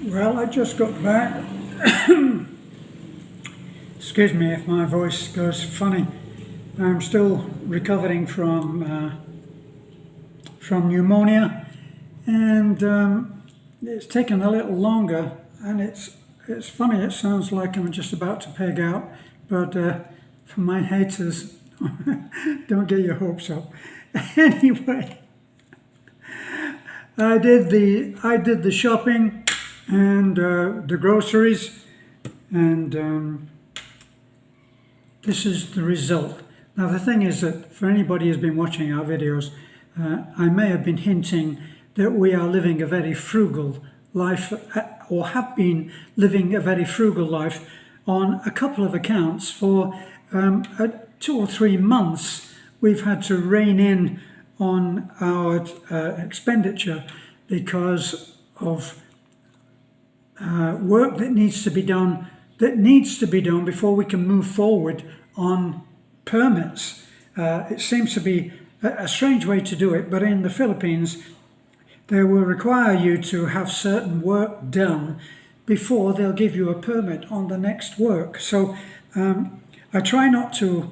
Well, I just got back. Excuse me if my voice goes funny. I'm still recovering from pneumonia, and it's taken a little longer. And it's funny. It sounds like I'm just about to peg out, but for my haters, don't get your hopes up. Anyway, I did the shopping and the groceries, and this is the result. Now the thing is that for anybody who's been watching our videos, I may have been hinting that we are living a very frugal life, or have been living a very frugal life on a couple of accounts. For 2 or 3 months we've had to rein in on our expenditure because of work that needs to be done before we can move forward on permits. It seems to be a strange way to do it, but in the Philippines they will require you to have certain work done before they'll give you a permit on the next work. So I try not to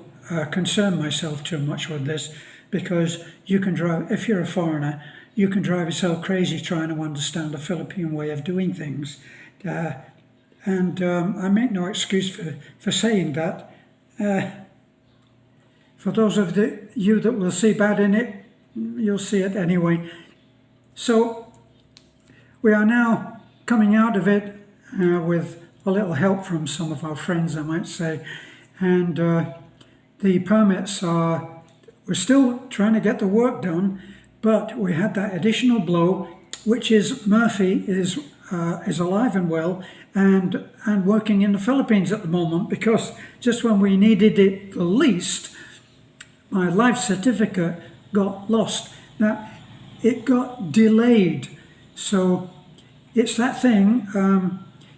concern myself too much with this, because you can drive, if you're a foreigner, you can drive yourself crazy trying to understand the Philippine way of doing things. And I make no excuse for saying that. For those of you that will see bad in it, you'll see it anyway. So we are now coming out of it with a little help from some of our friends, I might say. And the permits we're still trying to get the work done, but we had that additional blow, which is Murphy is alive and well and working in the Philippines at the moment, because just when we needed it the least, my life certificate got lost. Now, it got delayed. So it's that thing,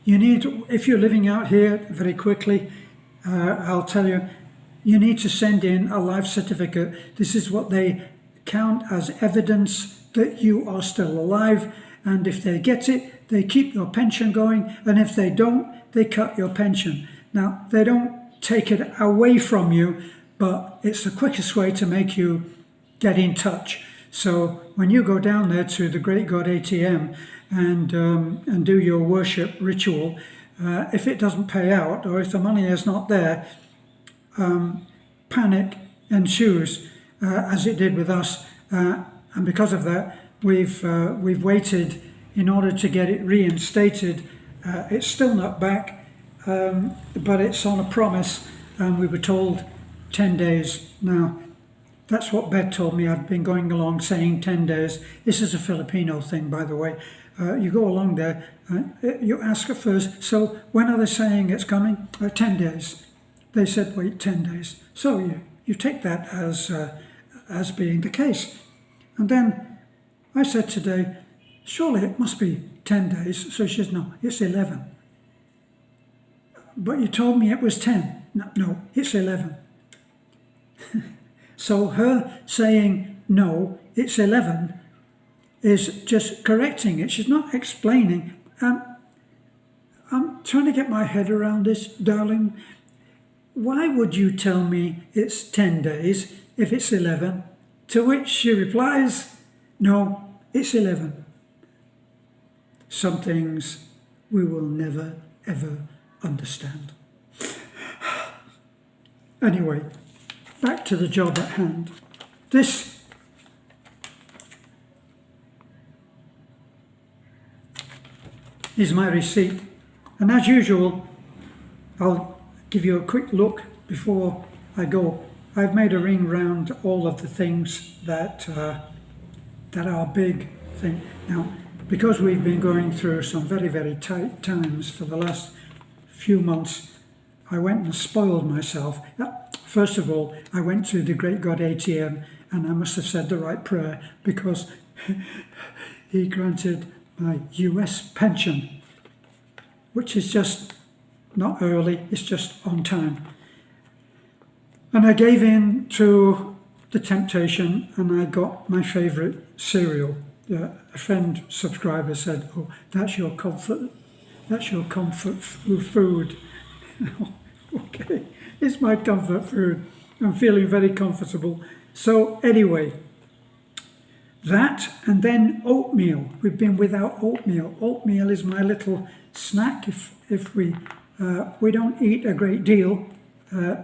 you need, if you're living out here very quickly, I'll tell you, you need to send in a life certificate. This is what they count as evidence that you are still alive. And if they get it, they keep your pension going. And if they don't, they cut your pension. Now, they don't take it away from you, but it's the quickest way to make you get in touch. So when you go down there to the Great God ATM and do your worship ritual, if it doesn't pay out, or if the money is not there, panic ensues, as it did with us, and because of that, we've waited in order to get it reinstated. It's still not back, but it's on a promise, and we were told 10 days. Now, that's what Beth told me. I've been going along saying 10 days. This is a Filipino thing, by the way. You go along there, you ask her first, so when are they saying it's coming? 10 days. They said, wait 10 days. So you take that as being the case. And then I said today, surely it must be 10 days. So she says, no, it's 11. But you told me it was 10. No, it's 11. So her saying, no, it's 11, is just correcting it. She's not explaining. I'm trying to get my head around this, darling. Why would you tell me it's 10 days if it's 11? To which she replies, no, it's 11. Some things we will never, ever understand. Anyway, back to the job at hand. This is my receipt, and as usual, I'll give you a quick look before I go. I've made a ring round all of the things that are big thing. Now, because we've been going through some very, very tight times for the last few months, I went and spoiled myself. First of all, I went to the Great God ATM, and I must have said the right prayer, because he granted my US pension, which is just not early, it's just on time. And I gave in to the temptation, and I got my favourite cereal. A friend subscriber said, oh, that's your That's your comfort food. Okay, it's my comfort food. I'm feeling very comfortable. So anyway, that, and then oatmeal. We've been without oatmeal. Oatmeal is my little snack if we don't eat a great deal.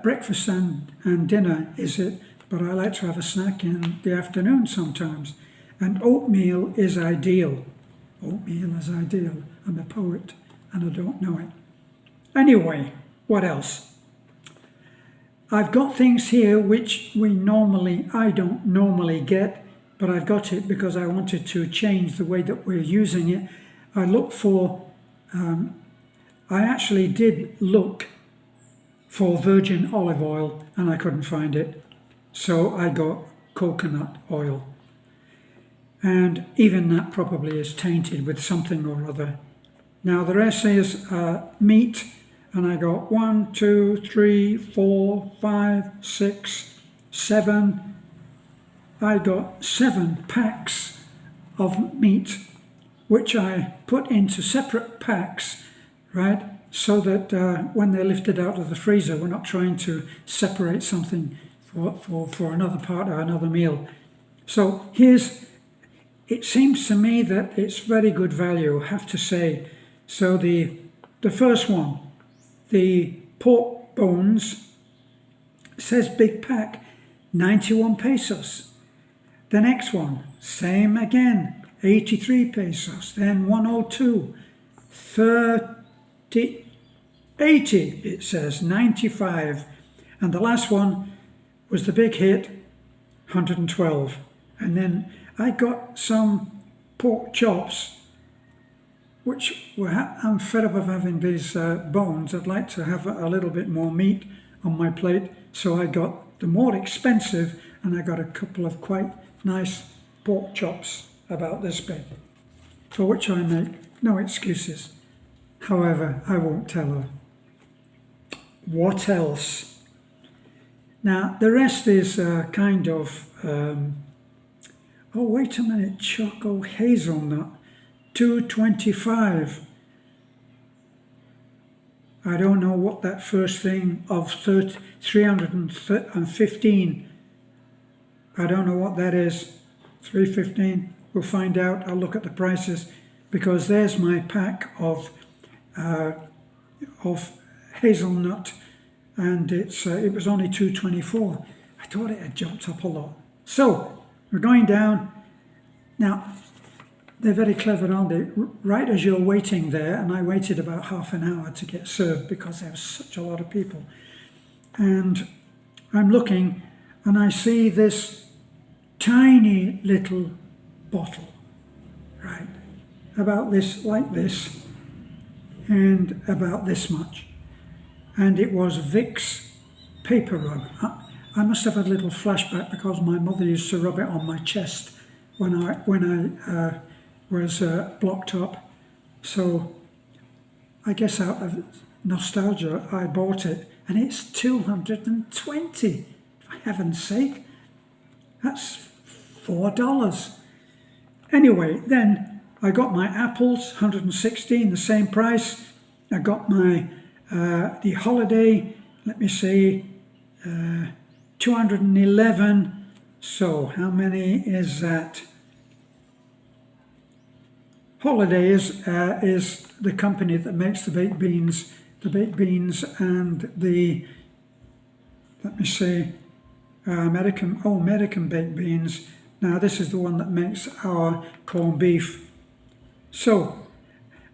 Breakfast and dinner is it, but I like to have a snack in the afternoon sometimes. And oatmeal is ideal. Oatmeal is ideal. I'm a poet and I don't know it. Anyway, what else? I've got things here which I don't normally get, but I've got it because I wanted to change the way that we're using it. I looked for, I actually did look for virgin olive oil and I couldn't find it. So I got coconut oil. And even that probably is tainted with something or other. Now the rest is meat, and I got 1, 2, 3, 4, 5, 6, 7. I got 7 packs of meat, which I put into separate packs, right? So that when they're lifted out of the freezer, we're not trying to separate something for another part or another meal. So it seems to me that it's very good value, I have to say. So the first one, the pork bones, says big pack, 91 pesos. The next one, same again, 83 pesos. Then 102, 30, 80, it says, 95. And the last one was the big hit, 112. And then I got some pork chops, which I'm fed up of having these bones. I'd like to have a little bit more meat on my plate. So I got the more expensive, and I got a couple of quite nice pork chops about this big, for which I make no excuses. However, I won't tell her. What else? Now, the rest is kind of, oh, wait a minute, Choco Hazelnut, $2.25. I don't know what that first thing of 315, I don't know what that is, 315, we'll find out. I'll look at the prices, because there's my pack of hazelnut, and it was only $2.24. I thought it had jumped up a lot. So we're going down. Now, they're very clever, aren't they? Right as you're waiting there, and I waited about half an hour to get served because there was such a lot of people. And I'm looking, and I see this tiny little bottle, right? About this, like this, and about this much. And it was Vicks paper rub. I must have had a little flashback because my mother used to rub it on my chest when I was blocked up. So I guess out of nostalgia, I bought it, and it's 220. For heaven's sake, that's $4. Anyway, then I got my apples, 116, the same price. I got my the holiday, let me see, 211. So how many is that? Holiday is the company that makes the baked beans, and the, let me see, American baked beans. Now this is the one that makes our corned beef. So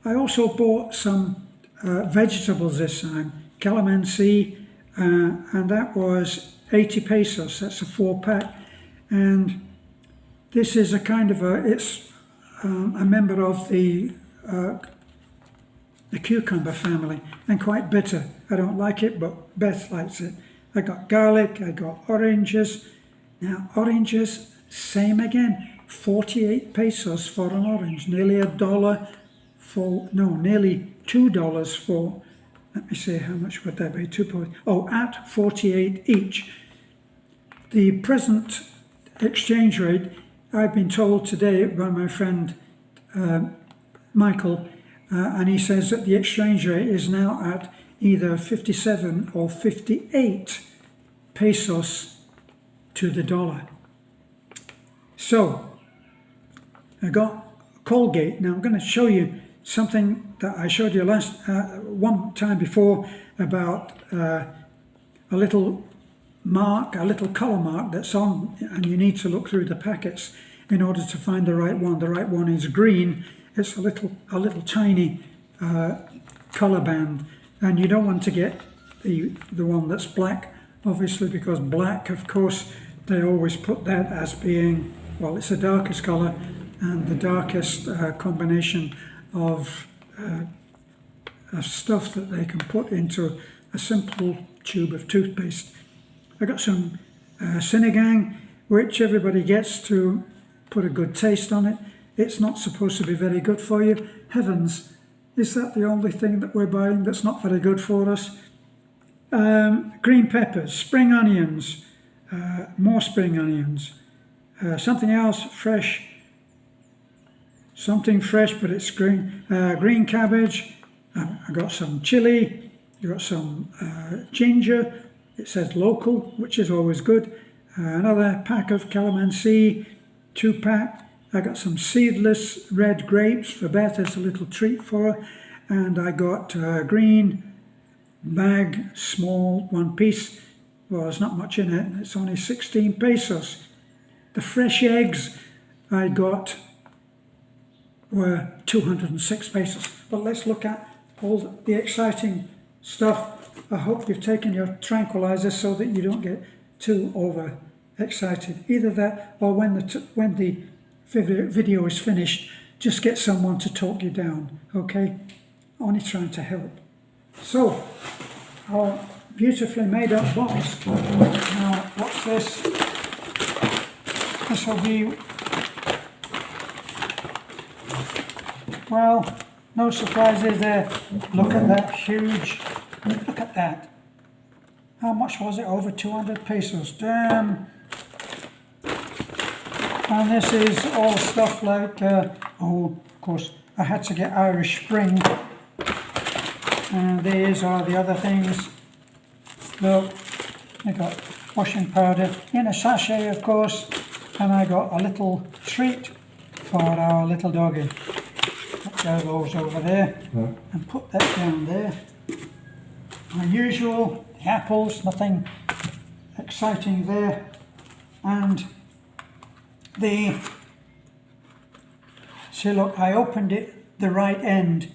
I also bought some vegetables this time, calamansi, and that was 80 pesos. That's a 4-pack, and this is a kind of it's a member of the cucumber family, and quite bitter. I don't like it, but Beth likes it. I got garlic, I got oranges. Now oranges, same again, 48 pesos for an orange, nearly $1 for, no, nearly $2 for, let me see, how much would that be? At 48 each. The present exchange rate, I've been told today by my friend Michael, and he says that the exchange rate is now at either 57 or 58 pesos to the dollar. So I got Colgate. Now I'm going to show you something that I showed you last one time before about a little mark, a little colour mark that's on, and you need to look through the packets in order to find the right one. The right one is green. It's a little tiny colour band, and you don't want to get the one that's black, obviously, because black, of course, they always put that as being, well, it's the darkest colour and the darkest combination of stuff that they can put into a simple tube of toothpaste. I got some Sinigang, which everybody gets to put a good taste on it. It's not supposed to be very good for you. Heavens, is that the only thing that we're buying that's not very good for us? Green peppers, spring onions, more spring onions, something else fresh, something fresh but it's green, green cabbage. I got some chili, I got some ginger. It says local, which is always good. Another pack of calamansi, 2-pack. I got some seedless red grapes for Beth as a little treat for her. And I got green bag, small, 1 piece. Well, there's not much in it. It's only 16 pesos. The fresh eggs I got were 206 pesos. But let's look at all the exciting stuff. I hope you've taken your tranquilizer so that you don't get too overexcited. Either that, or when the video is finished, just get someone to talk you down, okay? Only trying to help. So, our beautifully made up box. Now, what's this? This will be, well, no surprises there. Look at that huge, look at that. How much was it? Over 200 pesos. Damn. And this is all stuff like, oh, of course, I had to get Irish Spring. And these are the other things. Look, I got washing powder in a sachet, of course. And I got a little treat for our little doggy. Put those over there and put that down there. My usual, the apples, nothing exciting there. And see, look, I opened it the right end,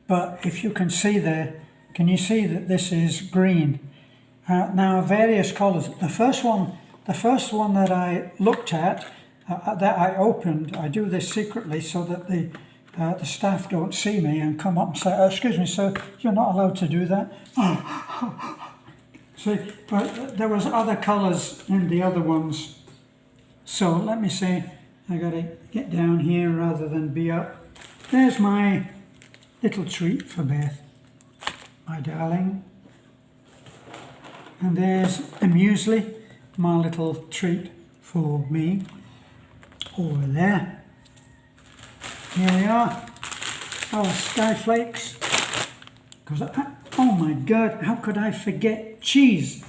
but if you can see there, can you see that this is green? Now, various colours. The first one that I looked at, that I opened, I do this secretly so that the staff don't see me and come up and say, oh, excuse me, sir, you're not allowed to do that. See, but there was other colours in the other ones. So let me see, I got to get down here rather than be up. There's my little treat for Beth, my darling. And there's the muesli, my little treat for me, over there. Here we are, our Skyflakes. Oh my God, how could I forget cheese?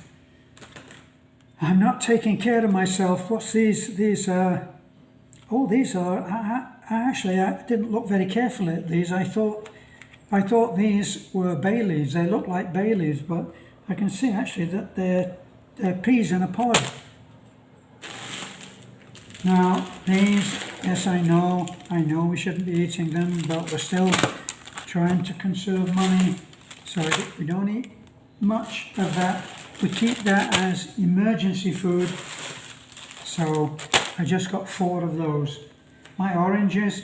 I'm not taking care of myself. What's these? These are, actually, I didn't look very carefully at these. I thought these were bay leaves. They look like bay leaves, but I can see actually that they're peas in a pod. Now, these, yes, I know we shouldn't be eating them, but we're still trying to conserve money, so we don't eat much of that. We keep that as emergency food, so I just got 4 of those. My oranges,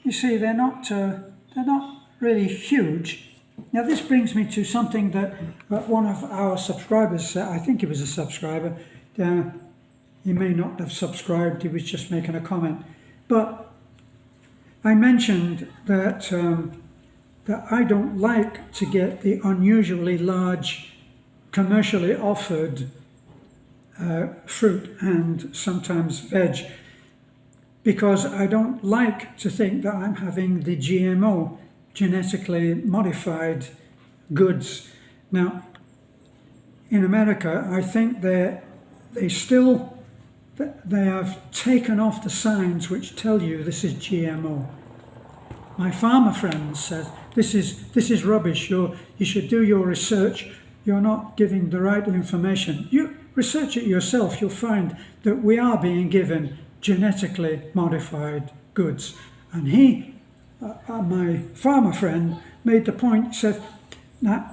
you see, they're not really huge. Now this brings me to something that one of our subscribers, I think he was a subscriber, he may not have subscribed, he was just making a comment, but I mentioned that that I don't like to get the unusually large commercially offered fruit and sometimes veg, because I don't like to think that I'm having the GMO genetically modified goods. Now, in America, I think they have taken off the signs which tell you this is GMO. My farmer friends said, this is rubbish. You should do your research. You're not giving the right information. You research it yourself. You'll find that we are being given genetically modified goods. And he, my farmer friend, made the point. Said, "Now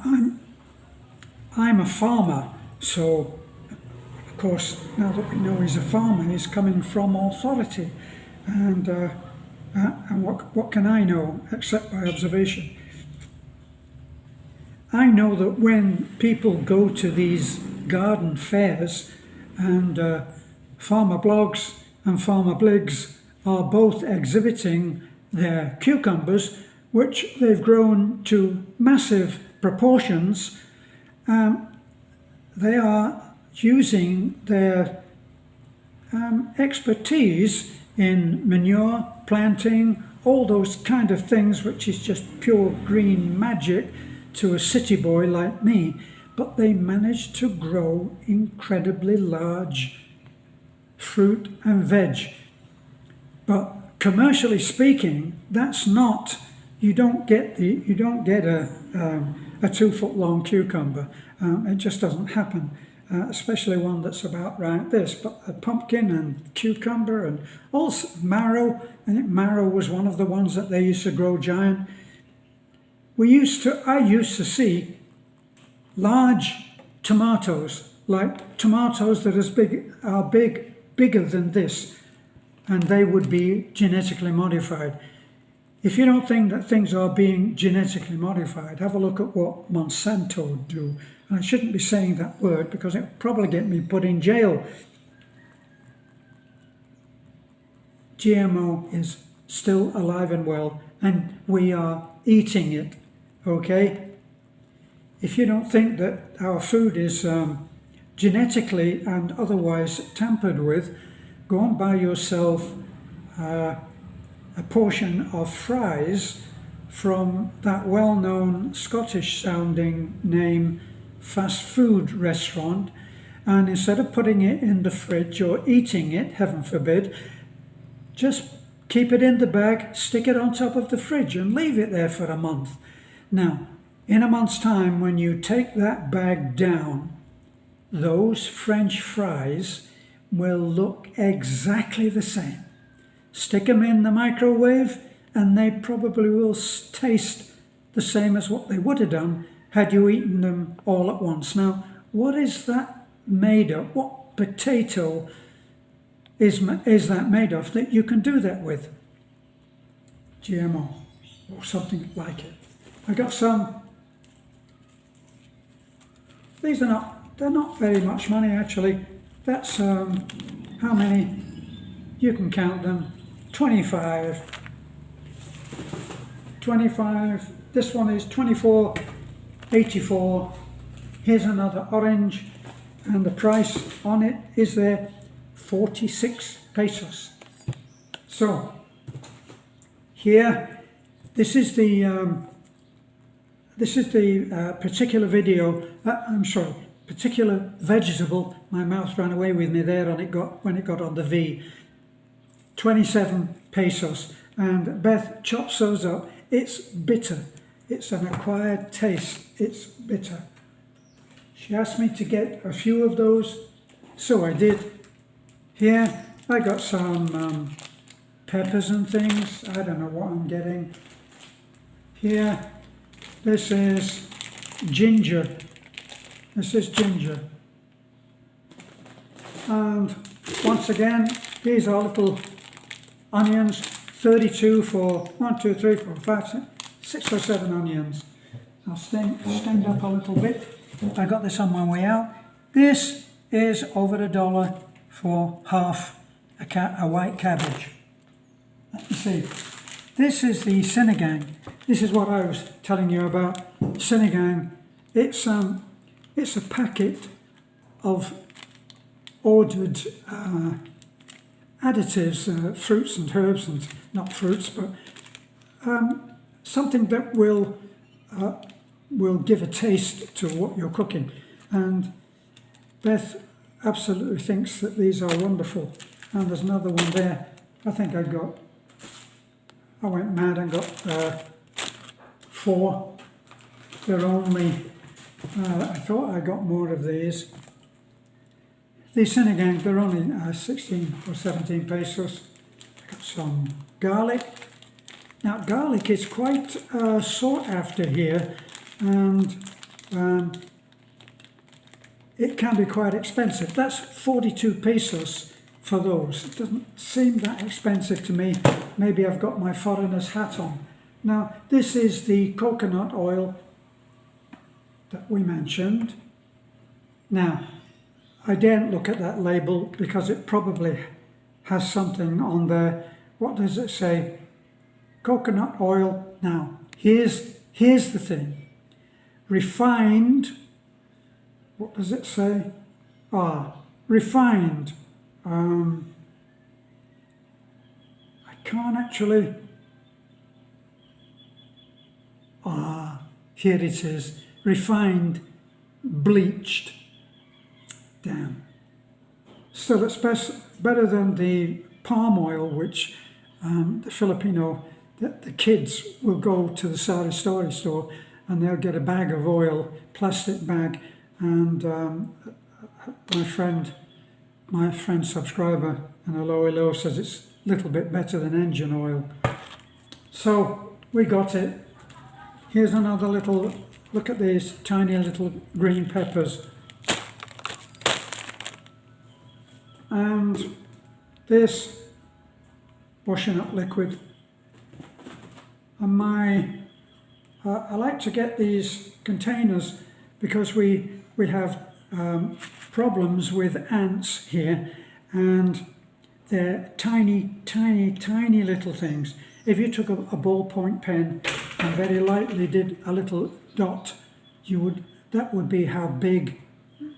I'm a farmer, so of course now that we know he's a farmer, he's coming from authority, and what can I know except by observation?" I know that when people go to these garden fairs, and Farmer Blogs and Farmer Bligs are both exhibiting their cucumbers, which they've grown to massive proportions, they are using their expertise in manure, planting, all those kind of things, which is just pure green magic to a city boy like me, but they manage to grow incredibly large fruit and veg. But commercially speaking, that's not, you don't get a 2-foot long cucumber. It just doesn't happen, especially one that's about like this. But a pumpkin and cucumber and also marrow, I think marrow was one of the ones that they used to grow giant. I used to see large tomatoes, like tomatoes that are bigger than this, and they would be genetically modified. If you don't think that things are being genetically modified, have a look at what Monsanto do. And I shouldn't be saying that word because it would probably get me put in jail. GMO is still alive and well, and we are eating it, okay? If you don't think that our food is genetically and otherwise tampered with, go and buy yourself a portion of fries from that well-known Scottish-sounding name fast food restaurant, and instead of putting it in the fridge or eating it, heaven forbid, just keep it in the bag, stick it on top of the fridge and leave it there for a month. Now, in a month's time, when you take that bag down, those French fries will look exactly the same. Stick them in the microwave and they probably will taste the same as what they would have done had you eaten them all at once. Now, what is that made of? What potato is that made of that you can do that with? GMO or something like it. I got some. These are they're not very much money actually. That's how many? You can count them. 25. This one is 24.84. Here's another orange, and the price on it is there 46 pesos. So here, this is the particular video. Particular vegetable. My mouth ran away with me there, and when it got on the V. 27 pesos, and Beth chops those up. It's bitter. It's an acquired taste. It's bitter. She asked me to get a few of those, so I did. Here I got some peppers and things. I don't know what I'm getting. Here, this is ginger. This is ginger. And once again, these are little onions, 32 for 1, 2, 3, 4, 5, 6 or 7 onions. I'll stand up a little bit. I got this on my way out. This is over $1 for half a white cabbage. Let me see. This is the sinigang. This is what I was telling you about. Sinigang. It's a packet of ordered additives, fruits and herbs, and not fruits, but something that will give a taste to what you're cooking. And Beth absolutely thinks that these are wonderful. And there's another one there. I think I went mad and got 4. They're only, I thought I got more of these. These Sinigang, they're only 16 or 17 pesos. I got some garlic. Now garlic is quite sought after here, and it can be quite expensive. That's 42 pesos for those. It doesn't seem that expensive to me. Maybe I've got my foreigner's hat on. Now this is the coconut oil that we mentioned. Now I daren't look at that label because it probably has something on there. What does it say? Coconut oil. Now here's the thing. Refined. What does it say? Refined. I can't actually. Here it is. Refined, bleached. Damn. Still, it's better than the palm oil, which the Filipino, the kids will go to the sari story store and they'll get a bag of oil, plastic bag, and my friend subscriber and hello says it's a little bit better than engine oil. So we got it. Here's another little, look at these tiny little green peppers. And this washing up liquid. And I like to get these containers because we have problems with ants here, and they're tiny little things. If you took a ballpoint pen and very lightly did a little dot, that would be how big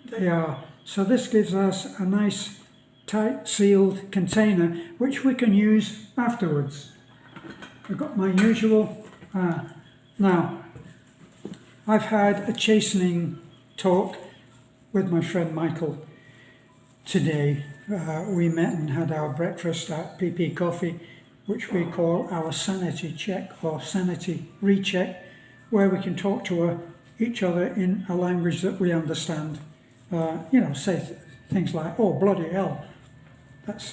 they are. So this gives us a nice tight sealed container which we can use afterwards. I've got my usual. Now I've had a chastening talk with my friend Michael today. We met and had our breakfast at PP Coffee, which we call our sanity check or sanity recheck, where we can talk to each other in a language that we understand. Say things like, oh bloody hell, that's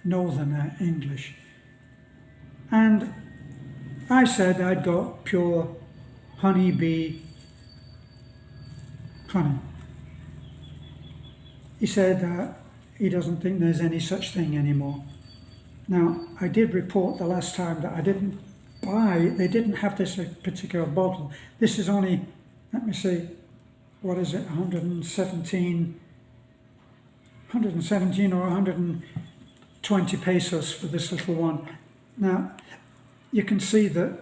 northern English. And I said I'd got pure honeybee honey. He said he doesn't think there's any such thing anymore. Now, I did report the last time that I didn't buy, they didn't have this particular bottle. This is only, let me see, what is it, 117 or 120 pesos for this little one. Now, you can see that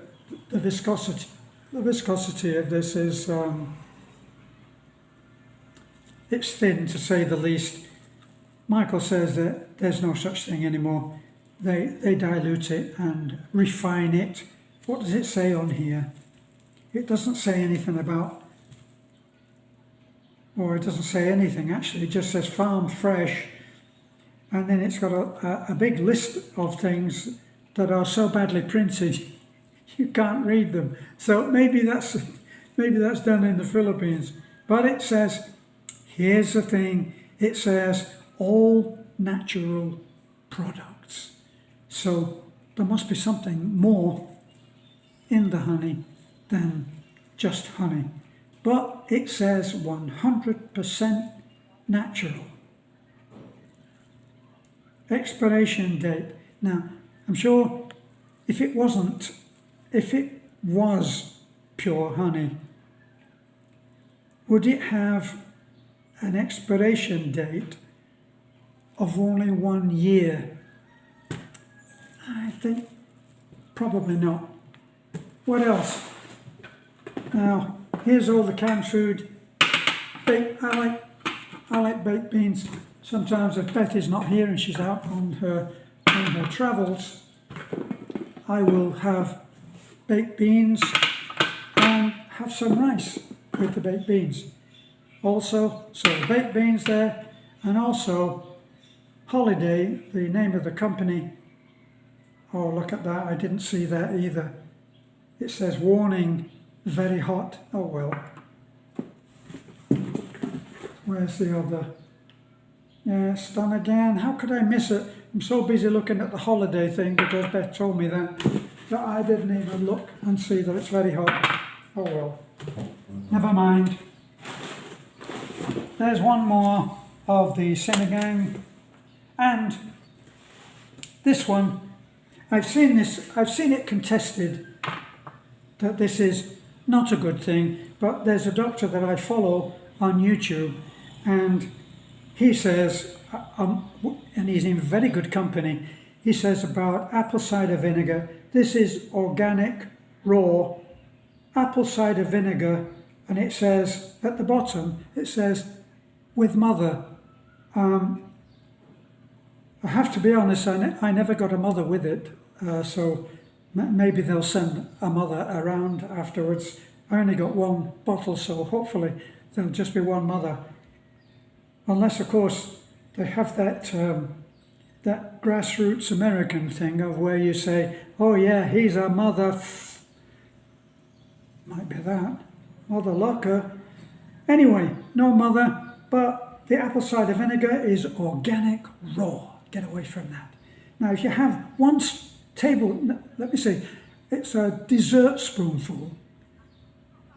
the viscosity of this is, it's thin to say the least. Michael says that there's no such thing anymore. They dilute it and refine it. What does it say on here? It doesn't say anything about, or it doesn't say anything actually, it just says farm fresh. And then it's got a big list of things that are so badly printed you can't read them. So maybe that's done in the Philippines. But it says, here's the thing, it says all natural products. So there must be something more in the honey than just honey. But it says 100% natural. Expiration date. Now, I'm sure if it was pure honey, would it have an expiration date of only 1 year? I think probably not. What else? Now, here's all the canned food. I like baked beans. Sometimes if Betty's not here and she's out on her travels, I will have baked beans and have some rice with the baked beans. Also, so the baked beans there, and also Holiday, the name of the company. Oh, look at that, I didn't see that either. It says warning, very hot. Oh well. Where's the other? Yeah, it's done again. How could I miss it? I'm so busy looking at the Holiday thing because Beth told me that I didn't even look and see that it's very hot. Oh well. Never mind. There's one more of the Sinigang, and this one, I've seen it contested that this is not a good thing, but there's a doctor that I follow on YouTube, and he says, and he's in very good company, he says about apple cider vinegar, this is organic, raw apple cider vinegar, and it says at the bottom, it says with mother. I have to be honest, I never got a mother with it, so maybe they'll send a mother around afterwards. I only got one bottle, so hopefully there'll just be one mother. Unless, of course, they have that that grassroots American thing of where you say, oh yeah, he's a mother. Might be that. Mother locker. Anyway, no mother, but the apple cider vinegar is organic, raw. Get away from that. Now, if you have one let me see, it's a dessert spoonful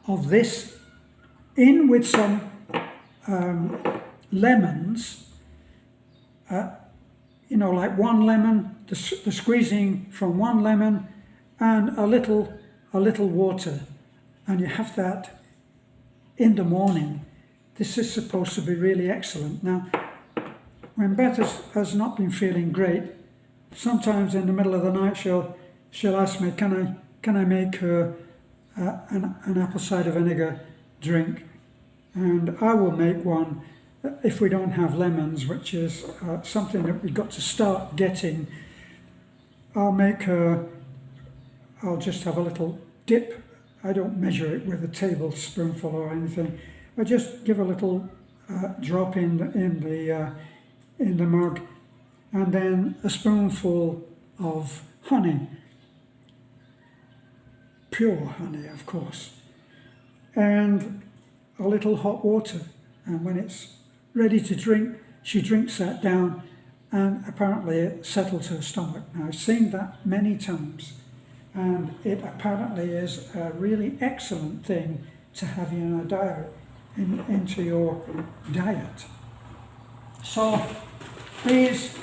of this in with some lemons, like one lemon, the squeezing from one lemon, and a little water, and you have that in the morning. This is supposed to be really excellent. Now, when Beth has not been feeling great, sometimes in the middle of the night she'll ask me, can I make her an apple cider vinegar drink, and I will make one if we don't have lemons, which is something that we've got to start getting. I'll just have a little dip. I don't measure it with a tablespoonful or anything. I just give a little drop in the mug, and then a spoonful of honey, pure honey, of course, and a little hot water. And when it's ready to drink, she drinks that down, and apparently it settles her stomach. Now, I've seen that many times, and it apparently is a really excellent thing to have in a diet, into your diet. So this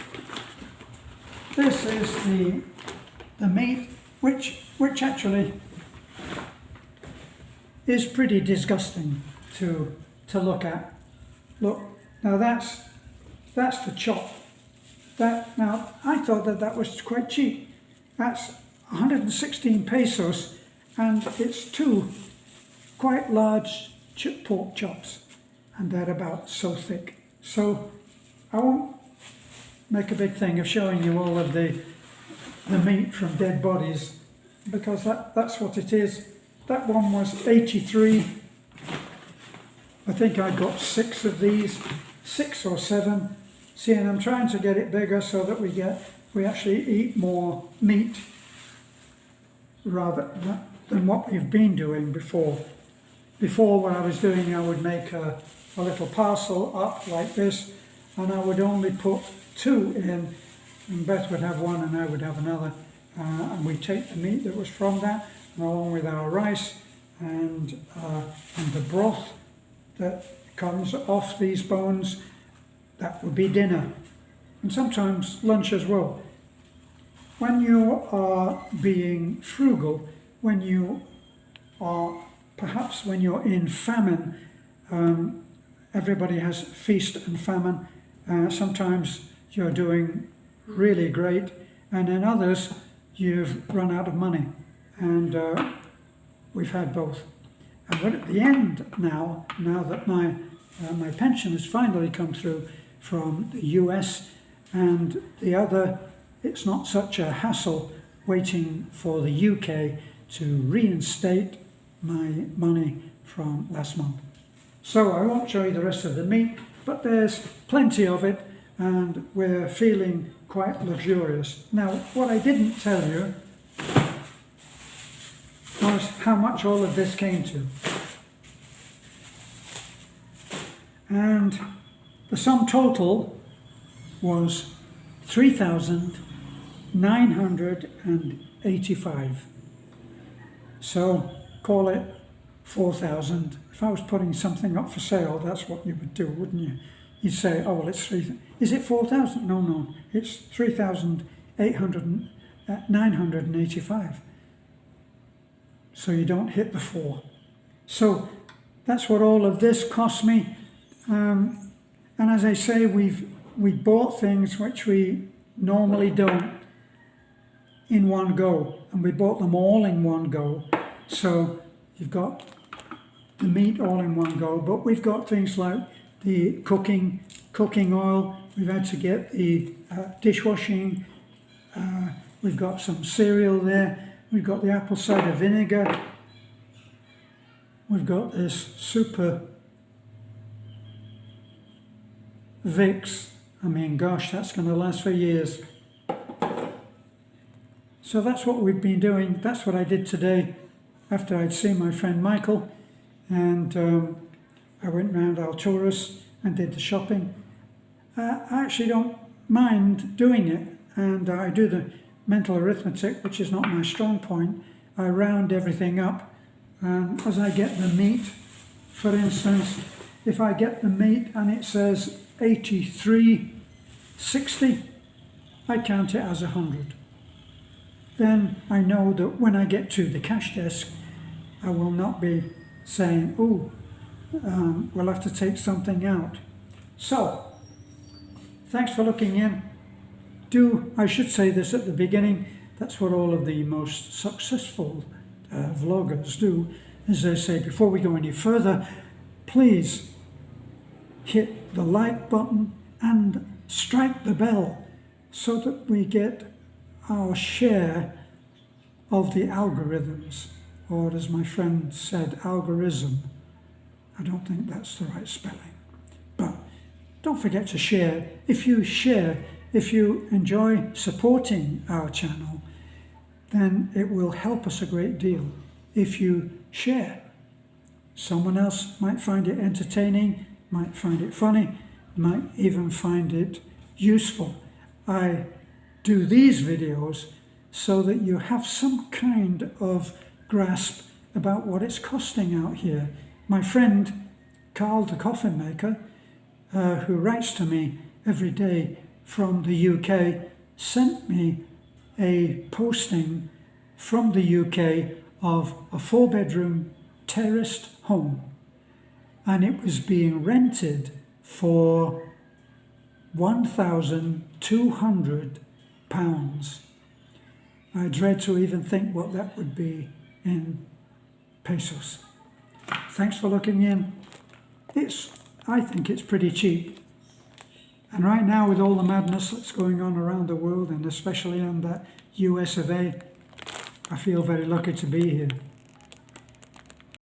is the meat, which actually is pretty disgusting to look at. Look, now that's the chop. Now I thought that was quite cheap. That's 116 pesos, and it's 2 quite large pork chops, and they're about so thick. So I won't make a big thing of showing you all of the meat from dead bodies, because that's what it is. That one was 83. I think I got 6 of these, 6 or 7. See, and I'm trying to get it bigger so that we actually eat more meat rather than what we've been doing before. Before, what I was doing, I would make a little parcel up like this, and I would only put 2 in, and Beth would have one and I would have another, and we'd take the meat that was from that, along with our rice and the broth that comes off these bones. That would be dinner, and sometimes lunch as well. When you are being frugal, when you're in famine, everybody has feast and famine. Sometimes you're doing really great, and in others you've run out of money, and we've had both. And we're at the end now that my pension has finally come through from the US, and it's not such a hassle waiting for the UK to reinstate my money from last month. So I won't show you the rest of the meat, but there's plenty of it and we're feeling quite luxurious. Now, what I didn't tell you was how much all of this came to. And the sum total was 3,985. So call it 4,000. If I was putting something up for sale, that's what you would do, wouldn't you? You'd say, oh, well, it's 3,000. Is it 4,000? No, it's 3,985. So you don't hit the 4. So that's what all of this cost me. And as I say, we bought things which we normally don't in one go, and we bought them all in one go. So you've got the meat all in one go, but we've got things like the cooking oil. We've had to get the dishwashing. We've got some cereal there. We've got the apple cider vinegar. We've got this super Vicks. I mean, gosh, that's going to last for years. So that's what we've been doing. That's what I did today after I'd seen my friend Michael, and I went round Alturas and did the shopping. I actually don't mind doing it, and I do the mental arithmetic, which is not my strong point. I round everything up, and as I get the meat, for instance, if I get the meat and it says 83.60, I count it as 100. Then I know that when I get to the cash desk, I will not be saying, oh, we'll have to take something out. So, thanks for looking in. I should say this at the beginning, that's what all of the most successful vloggers do, is they say, before we go any further, please hit the like button and strike the bell so that we get our share of the algorithms, or as my friend said, algorithm. I don't think that's the right spelling. But don't forget to share. If you enjoy supporting our channel, then it will help us a great deal if you share. Someone else might find it entertaining, might find it funny, might even find it useful. I do these videos so that you have some kind of grasp about what it's costing out here. My friend Carl the coffin maker, who writes to me every day from the UK, sent me a posting from the UK of a 4-bedroom terraced home, and it was being rented for £1,200. I dread to even think what that would be in pesos. Thanks for looking in. I think it's pretty cheap. And right now, with all the madness that's going on around the world, and especially in that US of A, I feel very lucky to be here.